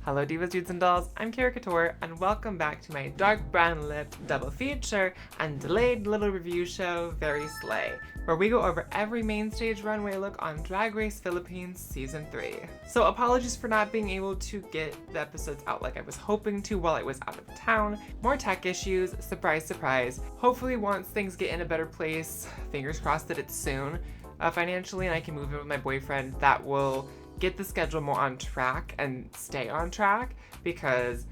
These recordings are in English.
Hello divas, dudes, and dolls, I'm Kara Couture, and welcome back to my dark brown lipped double feature and delayed little review show, Very Slay, where we go over every main stage runway look on Drag Race Philippines Season 3. So apologies for not being able to get the episodes out like I was hoping to while I was out of town. More tech issues, surprise, surprise. Hopefully once things get in a better place, fingers crossed that it's soon, financially, and I can move in with my boyfriend, that will get the schedule more on track and stay on track, because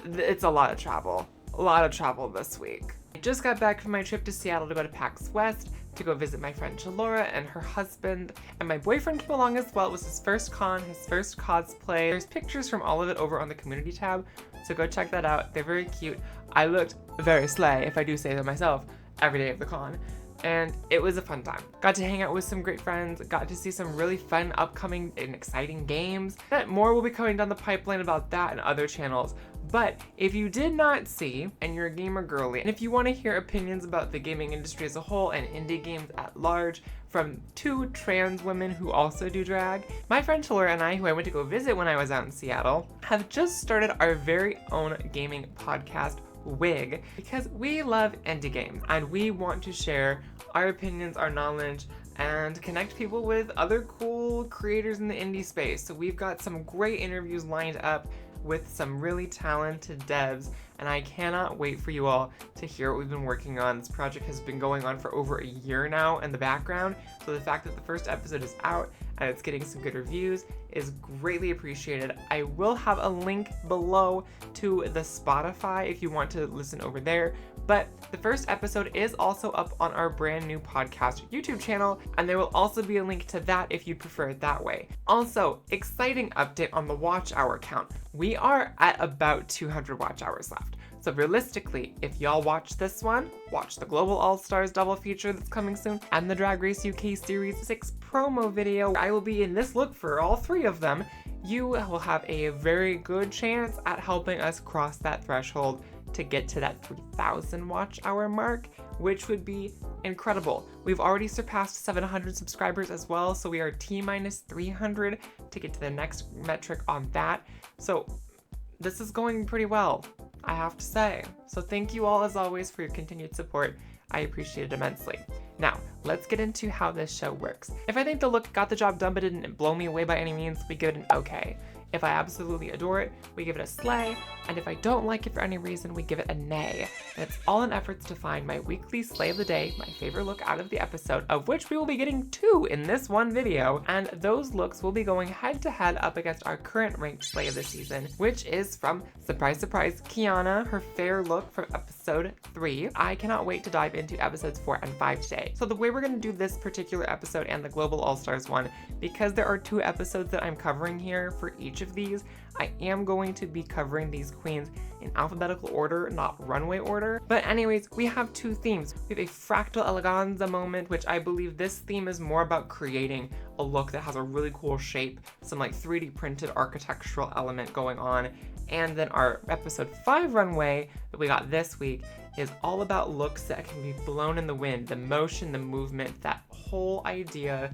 it's a lot of travel this week. I just got back from my trip to Seattle to go to PAX West to go visit my friend Laura and her husband, and my boyfriend came along as well. It was his first con, his first cosplay. There's pictures from all of it over on the community tab, so go check that out. They're very cute. I looked very slay, if I do say so myself, every day of the con. And it was a fun time. Got to hang out with some great friends, got to see some really fun, upcoming, and exciting games. More will be coming down the pipeline about that and other channels. But if you did not see, and you're a gamer girly, and if you want to hear opinions about the gaming industry as a whole and indie games at large from two trans women who also do drag, my friend Laura and I, who I went to go visit when I was out in Seattle, have just started our very own gaming podcast, Wig, because we love indie games and we want to share our opinions, our knowledge, and connect people with other cool creators in the indie space. So we've got some great interviews lined up with some really talented devs, and I cannot wait for you all to hear what we've been working on. This project has been going on for over a year now in the background, so the fact that the first episode is out and it's getting some good reviews is greatly appreciated. I will have a link below to the Spotify if you want to listen over there, but the first episode is also up on our brand new podcast YouTube channel, and there will also be a link to that if you'd prefer it that way. Also, exciting update on the watch hour count. We are at about 200 watch hours left. So realistically, if y'all watch this one, watch the Global All-Stars double feature that's coming soon, and the Drag Race UK Series 6 promo video, I will be in this look for all three of them, you will have a very good chance at helping us cross that threshold to get to that 3,000 watch hour mark, which would be incredible. We've already surpassed 700 subscribers as well, so we are T-minus 300 to get to the next metric on that. So this is going pretty well, I have to say. So thank you all as always for your continued support. I appreciate it immensely. Now, let's get into how this show works. If I think the look got the job done but didn't blow me away by any means, we give it an okay. If I absolutely adore it, we give it a slay, and if I don't like it for any reason, we give it a nay. And it's all in efforts to find my weekly slay of the day, my favorite look out of the episode, of which we will be getting 2 in this one video, and those looks will be going head to head up against our current ranked slay of the season, which is from, surprise surprise, Kiana, her fair look from episode 3. I cannot wait to dive into episodes 4 and 5 today. So the way we're gonna do this particular episode and the Global All-Stars one, because there are 2 episodes that I'm covering here for each of these, I am going to be covering these queens in alphabetical order, not runway order. But anyways, we have 2 themes. We have a fractal eleganza moment, which I believe this theme is more about creating a look that has a really cool shape, some like 3D printed architectural element going on. And then our episode 5 runway that we got this week is all about looks that can be blown in the wind, the motion, the movement, that whole idea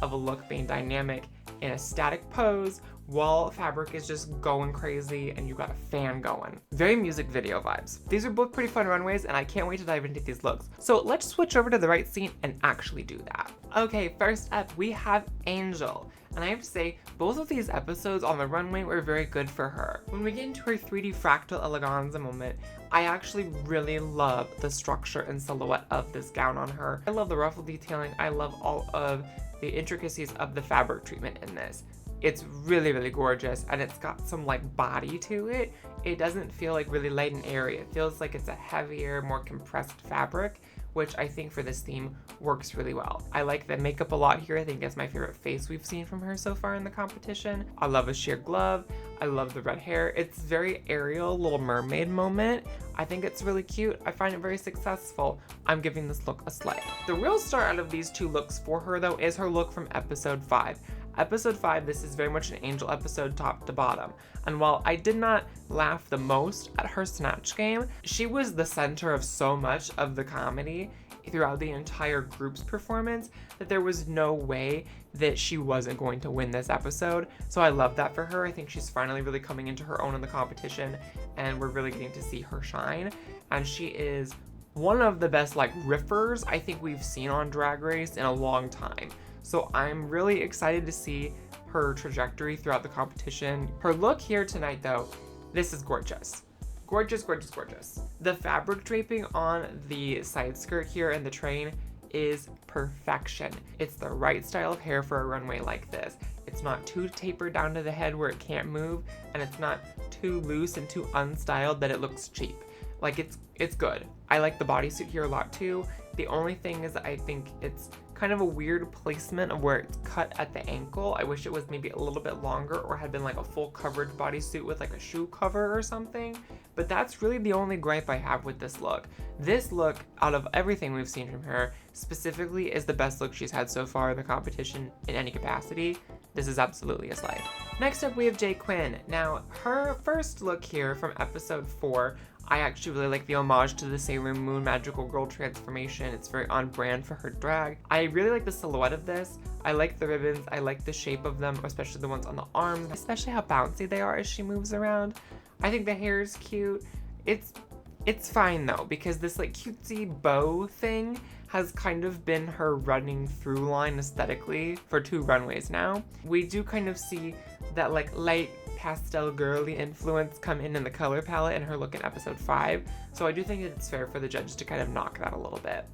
of a look being dynamic in a static pose while fabric is just going crazy and you got a fan going. Very music video vibes. These are both pretty fun runways and I can't wait to dive into these looks. So let's switch over to the right scene and actually do that. Okay, first up we have Angel. And I have to say, both of these episodes on the runway were very good for her. When we get into her 3D fractal eleganza moment, I actually really love the structure and silhouette of this gown on her. I love the ruffle detailing. I love all of the intricacies of the fabric treatment in this. It's really, really gorgeous, and it's got some like body to it. It doesn't feel like really light and airy. It feels like it's a heavier, more compressed fabric, which I think for this theme works really well. I like the makeup a lot here. I think it's my favorite face we've seen from her so far in the competition. I love a sheer glove. I love the red hair. It's very Ariel, Little Mermaid moment. I think it's really cute. I find it very successful. I'm giving this look a slay. The real star out of these 2 looks for her though is her look from episode 5. Episode 5, this is very much an Angel episode top to bottom. And while I did not laugh the most at her snatch game, she was the center of so much of the comedy throughout the entire group's performance that there was no way that she wasn't going to win this episode. So I love that for her. I think she's finally really coming into her own in the competition, and we're really getting to see her shine. And she is one of the best like riffers I think we've seen on Drag Race in a long time. So I'm really excited to see her trajectory throughout the competition. Her look here tonight though, this is gorgeous. Gorgeous, gorgeous, gorgeous. The fabric draping on the side skirt here and the train is perfection. It's the right style of hair for a runway like this. It's not too tapered down to the head where it can't move, and it's not too loose and too unstyled that it looks cheap. Like it's good. I like the bodysuit here a lot too. The only thing is that I think it's kind of a weird placement of where it's cut at the ankle. I wish it was maybe a little bit longer or had been like a full coverage bodysuit with like a shoe cover or something. But that's really the only gripe I have with this look. This look, out of everything we've seen from her, specifically is the best look she's had so far in the competition in any capacity. This is absolutely a slide. Next up, we have Jay Quinn. Now, her first look here from episode 4, I actually really like the homage to the Sailor Moon magical girl transformation. It's very on brand for her drag. I really like the silhouette of this. I like the ribbons. I like the shape of them, especially the ones on the arms, especially how bouncy they are as she moves around. I think the hair is cute. It's fine though, because this like cutesy bow thing has kind of been her running through line aesthetically for 2 runways now. We do kind of see that like light pastel girly influence come in the color palette in her look in episode 5. So I do think that it's fair for the judges to kind of knock that a little bit.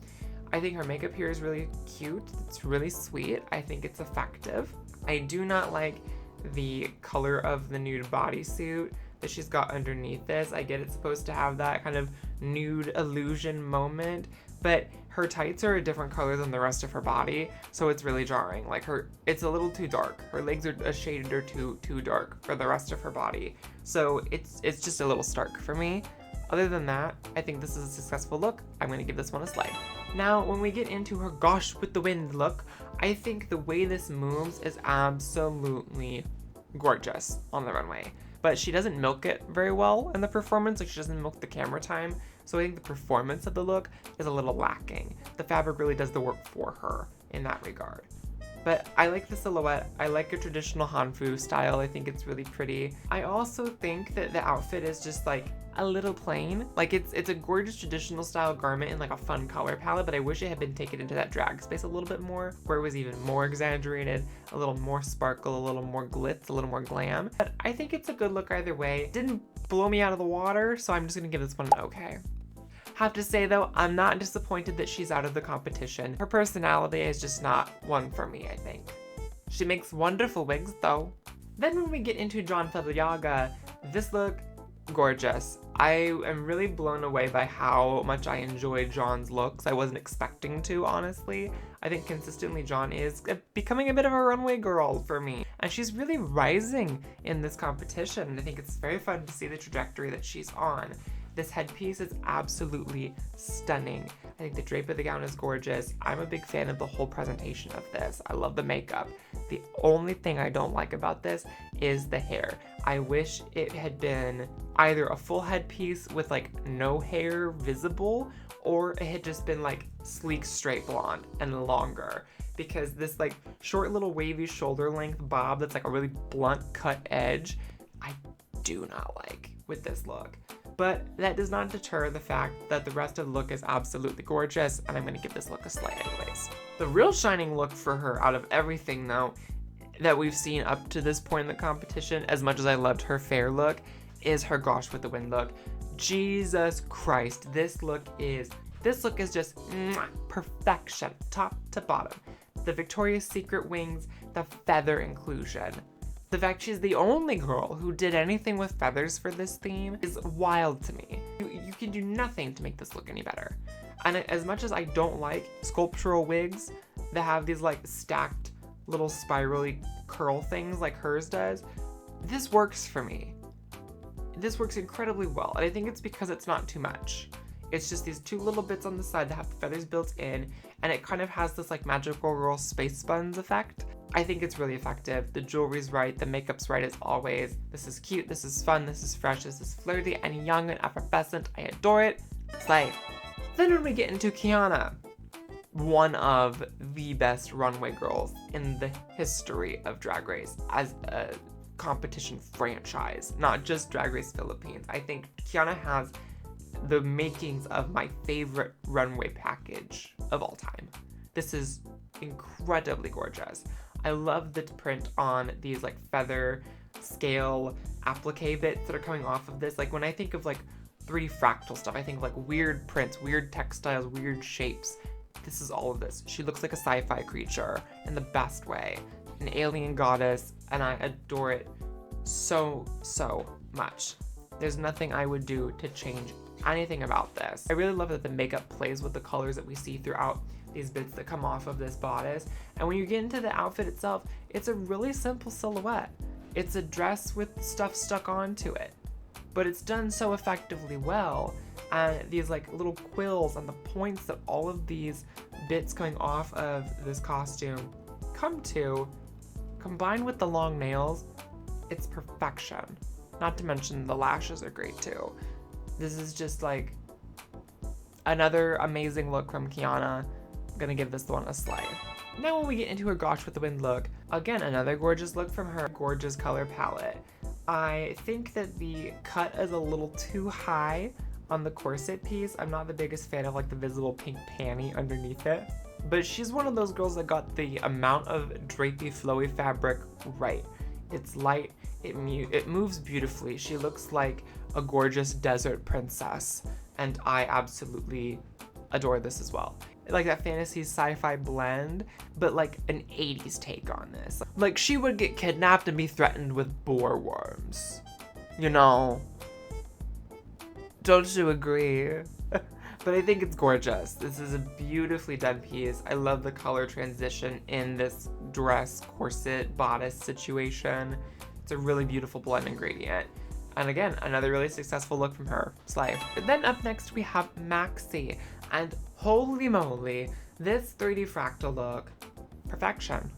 I think her makeup here is really cute. It's really sweet. I think it's effective. I do not like the color of the nude bodysuit that she's got underneath this. I get it's supposed to have that kind of nude illusion moment, but her tights are a different color than the rest of her body, so it's really jarring. Like it's a little too dark. Her legs are a shade or two too dark for the rest of her body, so it's just a little stark for me. Other than that, I think this is a successful look. I'm gonna give this one a slide. Now, when we get into her gosh with the wind look, I think the way this moves is absolutely gorgeous on the runway. But she doesn't milk it very well in the performance, like she doesn't milk the camera time. So I think the performance of the look is a little lacking. The fabric really does the work for her in that regard. But I like the silhouette. I like a traditional Hanfu style. I think it's really pretty. I also think that the outfit is just like a little plain. Like it's a gorgeous traditional style garment in like a fun color palette, but I wish it had been taken into that drag space a little bit more, where it was even more exaggerated, a little more sparkle, a little more glitz, a little more glam. But I think it's a good look either way. It didn't blow me out of the water, so I'm just gonna give this one an okay. Have to say though, I'm not disappointed that she's out of the competition. Her personality is just not one for me, I think. She makes wonderful wigs though. Then when we get into John Fabregaga, this look, gorgeous. I am really blown away by how much I enjoyed John's looks. I wasn't expecting to, honestly. I think consistently John is becoming a bit of a runway girl for me. And she's really rising in this competition. I think it's very fun to see the trajectory that she's on. This headpiece is absolutely stunning. I think the drape of the gown is gorgeous. I'm a big fan of the whole presentation of this. I love the makeup. The only thing I don't like about this is the hair. I wish it had been either a full headpiece with like no hair visible, or it had just been like sleek straight blonde and longer. Because this like short little wavy shoulder length bob that's like a really blunt cut edge, I do not like with this look. But that does not deter the fact that the rest of the look is absolutely gorgeous, and I'm going to give this look a slide anyways. The real shining look for her out of everything though that we've seen up to this point in the competition, as much as I loved her fair look, is her gosh with the wind look. Jesus Christ, this look is just perfection, top to bottom. The Victoria's Secret wings, the feather inclusion. The fact she's the only girl who did anything with feathers for this theme is wild to me. You can do nothing to make this look any better. And as much as I don't like sculptural wigs that have these like stacked little spirally curl things like hers does, this works for me. This works incredibly well, and I think it's because it's not too much. It's just these 2 little bits on the side that have the feathers built in, and it kind of has this like magical girl space buns effect. I think it's really effective. The jewelry's right, the makeup's right as always. This is cute, this is fun, this is fresh, this is flirty and young and effervescent. I adore it. Slay. Then when we get into Kiana, one of the best runway girls in the history of Drag Race as a competition franchise, not just Drag Race Philippines. I think Kiana has the makings of my favorite runway package of all time. This is incredibly gorgeous. I love the print on these like feather scale applique bits that are coming off of this. Like when I think of like 3D fractal stuff, I think of like weird prints, weird textiles, weird shapes. This is all of this. She looks like a sci-fi creature in the best way, an alien goddess, and I adore it so much. There's nothing I would do to change anything about this. I really love that the makeup plays with the colors that we see throughout these bits that come off of this bodice. And when you get into the outfit itself, it's a really simple silhouette. It's a dress with stuff stuck onto it, but it's done so effectively well. And these like little quills and the points that all of these bits coming off of this costume come to, combined with the long nails, it's perfection. Not to mention the lashes are great too. This is just like another amazing look from Kiana. I'm gonna give this one a slay. Now when we get into her Gosh with the Wind look, again, another gorgeous look from her gorgeous color palette. I think that the cut is a little too high on the corset piece. I'm not the biggest fan of like the visible pink panty underneath it, but she's one of those girls that got the amount of drapey, flowy fabric right. It's light, it moves beautifully. She looks like a gorgeous desert princess, and I absolutely adore this as well. Like that fantasy sci-fi blend, but like an 80s take on this. Like she would get kidnapped and be threatened with boar worms. You know? Don't you agree? But I think it's gorgeous. This is a beautifully done piece. I love the color transition in this dress, corset, bodice situation. It's a really beautiful blend ingredient. And again, another really successful look from her. Slay. But then up next we have Maxi. And holy moly, this 3D fractal look, perfection.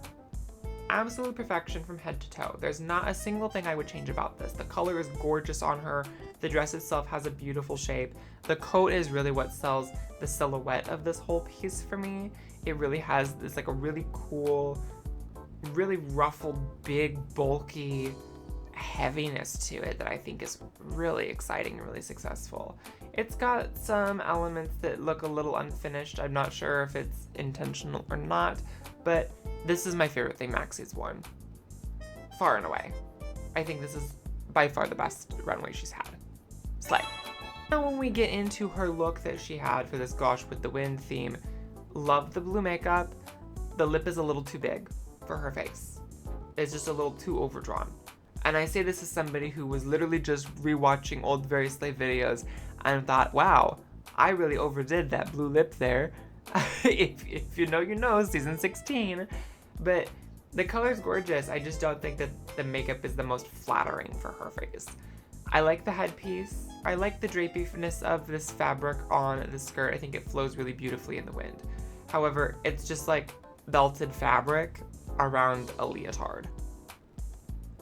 Absolute perfection from head to toe. There's not a single thing I would change about this. The color is gorgeous on her. The dress itself has a beautiful shape. The coat is really what sells the silhouette of this whole piece for me. It really has this like a really cool, really ruffled, big, bulky heaviness to it that I think is really exciting and really successful. It's got some elements that look a little unfinished. I'm not sure if it's intentional or not, but this is my favorite thing Maxi's worn. Far and away. I think this is by far the best runway she's had. Slay. Now when we get into her look that she had for this Gosh with the Wind theme, love the blue makeup. The lip is a little too big for her face. It's just a little too overdrawn. And I say this as somebody who was literally just rewatching old Very Slay videos and thought, wow, I really overdid that blue lip there. if you know, you know, season 16. But the color's gorgeous. I just don't think that the makeup is the most flattering for her face. I like the headpiece. I like the drapiness of this fabric on the skirt. I think it flows really beautifully in the wind. However, it's just like belted fabric around a leotard.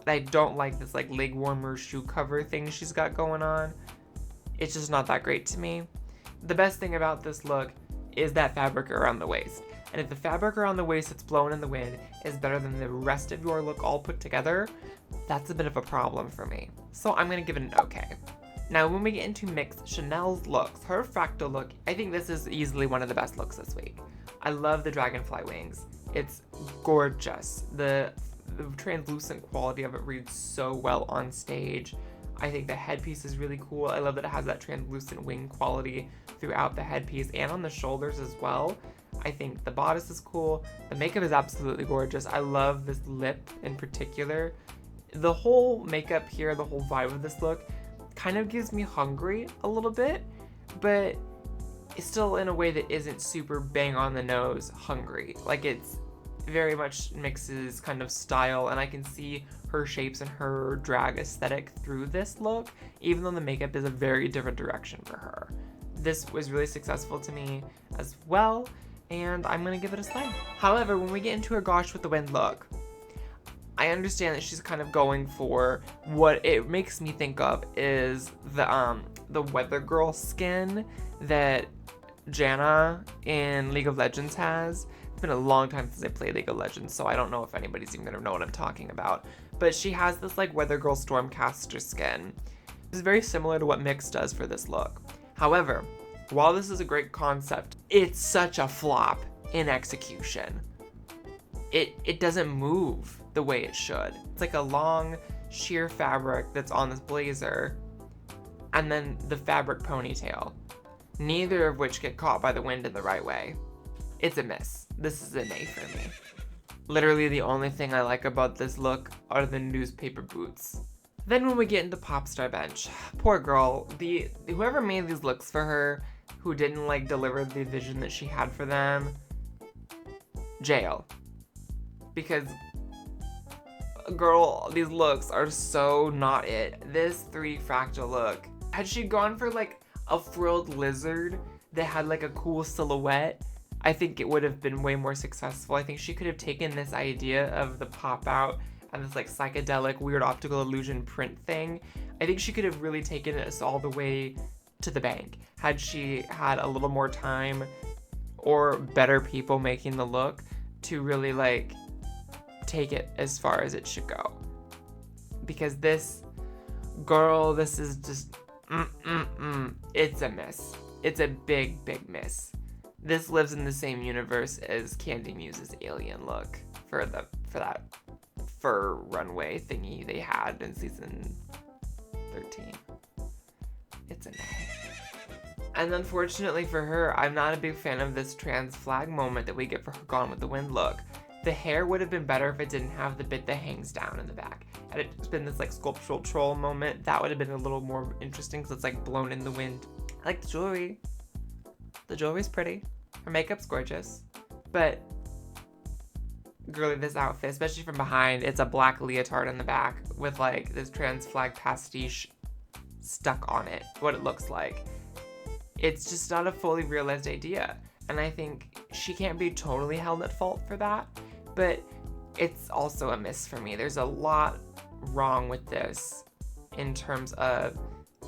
I don't like this like leg warmer shoe cover thing she's got going on. It's just not that great to me. The best thing about this look is that fabric around the waist. And if the fabric around the waist that's blown in the wind is better than the rest of your look all put together, that's a bit of a problem for me. So I'm gonna give it an okay. Now when we get into mixed Chanel's looks, her fractal look, I think this is easily one of the best looks this week. I love the dragonfly wings. It's gorgeous. The translucent quality of it reads so well on stage. I think the headpiece is really cool. I love that it has that translucent wing quality throughout the headpiece and on the shoulders as well. I think the bodice is cool. The makeup is absolutely gorgeous. I love this lip in particular. The whole makeup here, the whole vibe of this look kind of gives me hungry a little bit, but it's still in a way that isn't super bang on the nose hungry. Like it's very much mixes kind of style, and I can see her shapes and her drag aesthetic through this look, even though the makeup is a very different direction for her. This was really successful to me as well, and I'm gonna give it a slay. However, when we get into her Gosh with the Wind look, I understand that she's kind of going for what it makes me think of is the weather girl skin that Janna in League of Legends has. It's been a long time since I played League of Legends, so I don't know if anybody's even gonna know what I'm talking about. But she has this like Weather Girl Stormcaster skin. It's very similar to what Mix does for this look. However, while this is a great concept, it's such a flop in execution. It doesn't move the way it should. It's like a long sheer fabric that's on this blazer, and then the fabric ponytail, neither of which get caught by the wind in the right way. It's a miss. This is an A for me. Literally the only thing I like about this look are the newspaper boots. Then when we get into Popstar Bench, poor girl, whoever made these looks for her, who didn't like deliver the vision that she had for them, jail. Because, girl, these looks are so not it. This 3 fractal look, had she gone for like a frilled lizard that had like a cool silhouette, I think it would have been way more successful. I think she could have taken this idea of the pop out and this like psychedelic weird optical illusion print thing. I think she could have really taken this all the way to the bank had she had a little more time or better people making the look to really like take it as far as it should go. Because this girl, this is just it's a miss. It's a big miss. This lives in the same universe as Candy Muse's alien look for that fur runway thingy they had in season 13. It's an A. And unfortunately for her, I'm not a big fan of this trans flag moment that we get for her Gone with the Wind look. The hair would have been better if it didn't have the bit that hangs down in the back. Had it been this like sculptural troll moment, that would have been a little more interesting because it's like blown in the wind. I like the jewelry. The jewelry's pretty. Her makeup's gorgeous. But girly, this outfit, especially from behind, it's a black leotard in the back with like this trans flag pastiche stuck on it, what it looks like. It's just not a fully realized idea. And I think she can't be totally held at fault for that, but it's also a miss for me. There's a lot wrong with this in terms of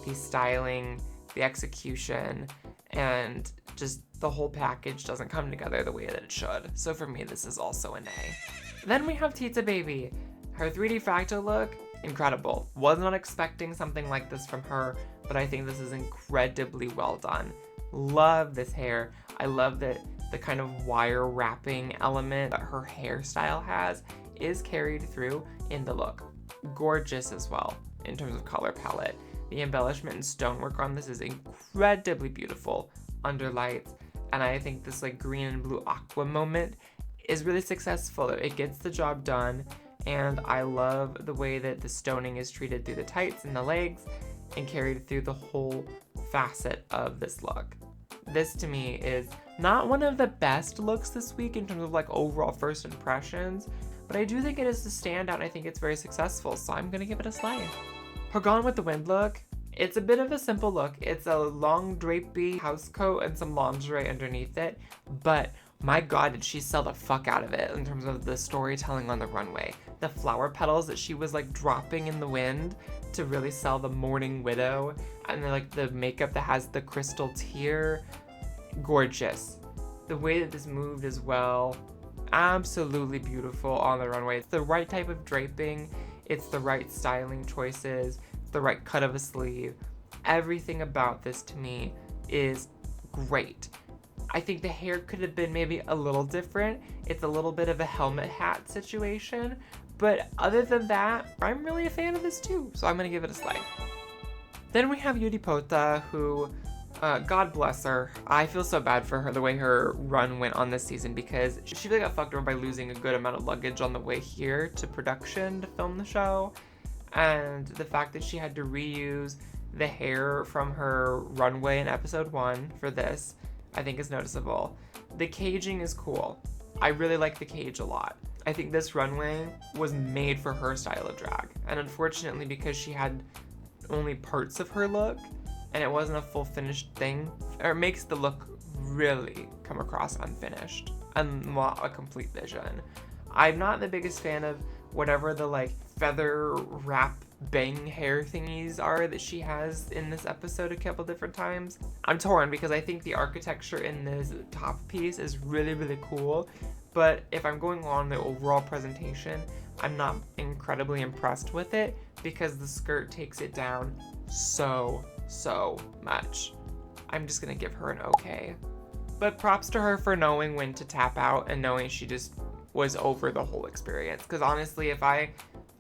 the styling, the execution, and just the whole package doesn't come together the way that it should. So for me, this is also an A. Then we have Tita Baby. Her 3D fractal look, incredible. Was not expecting something like this from her, but I think this is incredibly well done. Love this hair. I love that the kind of wire wrapping element that her hairstyle has is carried through in the look. Gorgeous as well in terms of color palette. The embellishment and stonework on this is incredibly beautiful under lights, and I think this like green and blue aqua moment is really successful. It gets the job done, and I love the way that the stoning is treated through the tights and the legs and carried through the whole facet of this look. This to me is not one of the best looks this week in terms of like overall first impressions, but I do think it is a standout. I think it's very successful, so I'm gonna give it a slay. Her Gone with the Wind look, it's a bit of a simple look. It's a long drapey house coat and some lingerie underneath it, but my god, did she sell the fuck out of it in terms of the storytelling on the runway. The flower petals that she was like dropping in the wind to really sell the Mourning Widow, and then like the makeup that has the crystal tear, gorgeous. The way that this moved as well, absolutely beautiful on the runway. It's the right type of draping, it's the right styling choices, it's the right cut of a sleeve. Everything about this to me is great. I think the hair could have been maybe a little different. It's a little bit of a helmet hat situation, but other than that, I'm really a fan of this too, so I'm gonna give it a slay. Then we have Yuripota, who, God bless her. I feel so bad for her, the way her run went on this season, because she really got fucked over by losing a good amount of luggage on the way here to production to film the show, and the fact that she had to reuse the hair from her runway in episode 1 for this, I think is noticeable. The caging is cool. I really like the cage a lot. I think this runway was made for her style of drag. And unfortunately, because she had only parts of her look and it wasn't a full finished thing, it makes the look really come across unfinished and not a complete vision. I'm not the biggest fan of whatever the like feather wrap bang hair thingies are that she has in this episode a couple different times. I'm torn because I think the architecture in this top piece is really, really cool. But if I'm going on the overall presentation, I'm not incredibly impressed with it because the skirt takes it down so much. I'm just gonna give her an okay. But props to her for knowing when to tap out and knowing she just was over the whole experience. Because honestly, if I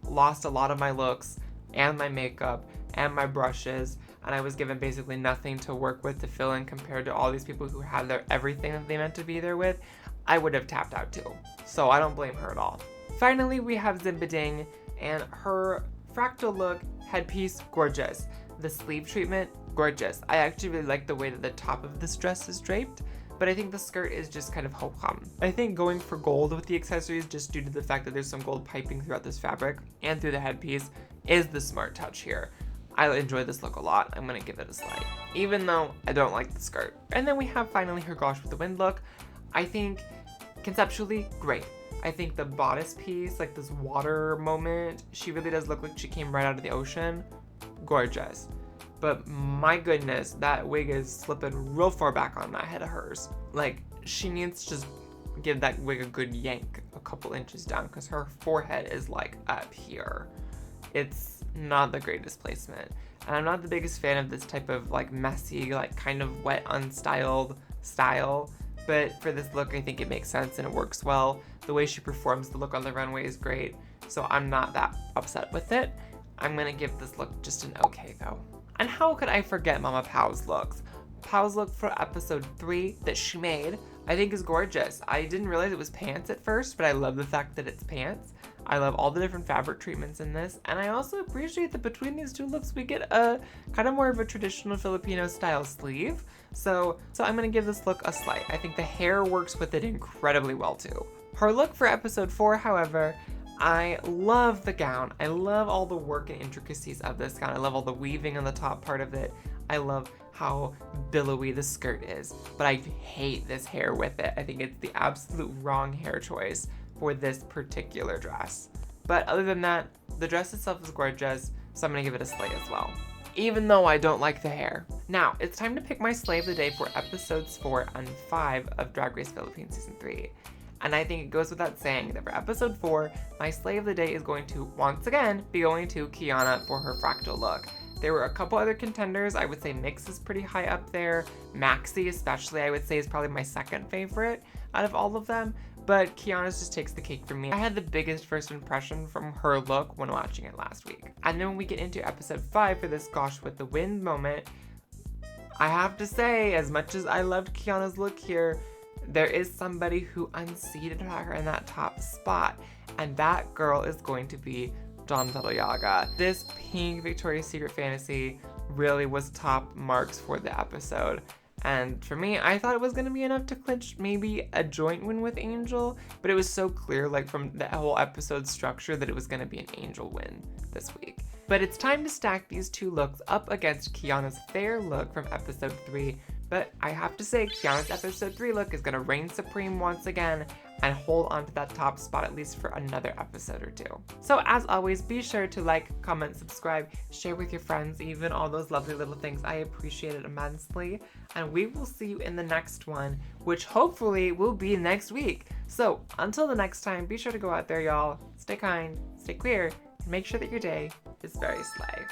lost a lot of my looks and my makeup and my brushes and I was given basically nothing to work with to fill in compared to all these people who had their everything that they meant to be there with, I would have tapped out too. So I don't blame her at all. Finally, we have Zimbading and her fractal look, headpiece, gorgeous. The sleeve treatment, gorgeous. I actually really like the way that the top of this dress is draped, but I think the skirt is just kind of ho-hum. I think going for gold with the accessories, just due to the fact that there's some gold piping throughout this fabric and through the headpiece, is the smart touch here. I enjoy this look a lot. I'm gonna give it a slide, even though I don't like the skirt. And then we have finally her Gosh with the Wind look. I think conceptually, great. I think the bodice piece, like this water moment, she really does look like she came right out of the ocean. Gorgeous. But my goodness, that wig is slipping real far back on that head of hers. Like, she needs to just give that wig a good yank a couple inches down because her forehead is like up here. It's not the greatest placement. And I'm not the biggest fan of this type of like messy, like kind of wet, unstyled style. But for this look, I think it makes sense and it works well. The way she performs the look on the runway is great. So I'm not that upset with it. I'm gonna give this look just an okay though. And how could I forget Mama Pau's looks? Pau's look for episode 3 that she made, I think is gorgeous. I didn't realize it was pants at first, but I love the fact that it's pants. I love all the different fabric treatments in this, and I also appreciate that between these two looks, we get a kind of more of a traditional Filipino style sleeve. So I'm gonna give this look a slight. I think the hair works with it incredibly well too. Her look for episode 4, however, I love the gown. I love all the work and intricacies of this gown. I love all the weaving on the top part of it. I love how billowy the skirt is, but I hate this hair with it. I think it's the absolute wrong hair choice for this particular dress. But other than that, the dress itself is gorgeous, so I'm gonna give it a slay as well, even though I don't like the hair. Now, it's time to pick my slay of the day for episodes 4 and 5 of Drag Race Philippines Season 3. And I think it goes without saying that for episode 4, my slay of the day is going to, once again, be going to Kiana for her fractal look. There were a couple other contenders. I would say Mix is pretty high up there. Maxi especially, I would say, is probably my second favorite out of all of them. But Kiana's just takes the cake for me. I had the biggest first impression from her look when watching it last week. And then when we get into episode 5 for this Gosh with the Wind moment, I have to say, as much as I loved Kiana's look here, there is somebody who unseated her in that top spot, and that girl is going to be Dawn Yaga. This pink Victoria's Secret fantasy really was top marks for the episode. And for me, I thought it was going to be enough to clinch maybe a joint win with Angel, but it was so clear, like from the whole episode structure, that it was going to be an Angel win this week. But it's time to stack these two looks up against Kiana's fair look from episode 3. But I have to say, Kiana's episode 3 look is going to reign supreme once again and hold on to that top spot at least for another episode or two. So as always, be sure to like, comment, subscribe, share with your friends, even all those lovely little things. I appreciate it immensely. And we will see you in the next one, which hopefully will be next week. So until the next time, be sure to go out there, y'all. Stay kind, stay queer, and make sure that your day is very slay.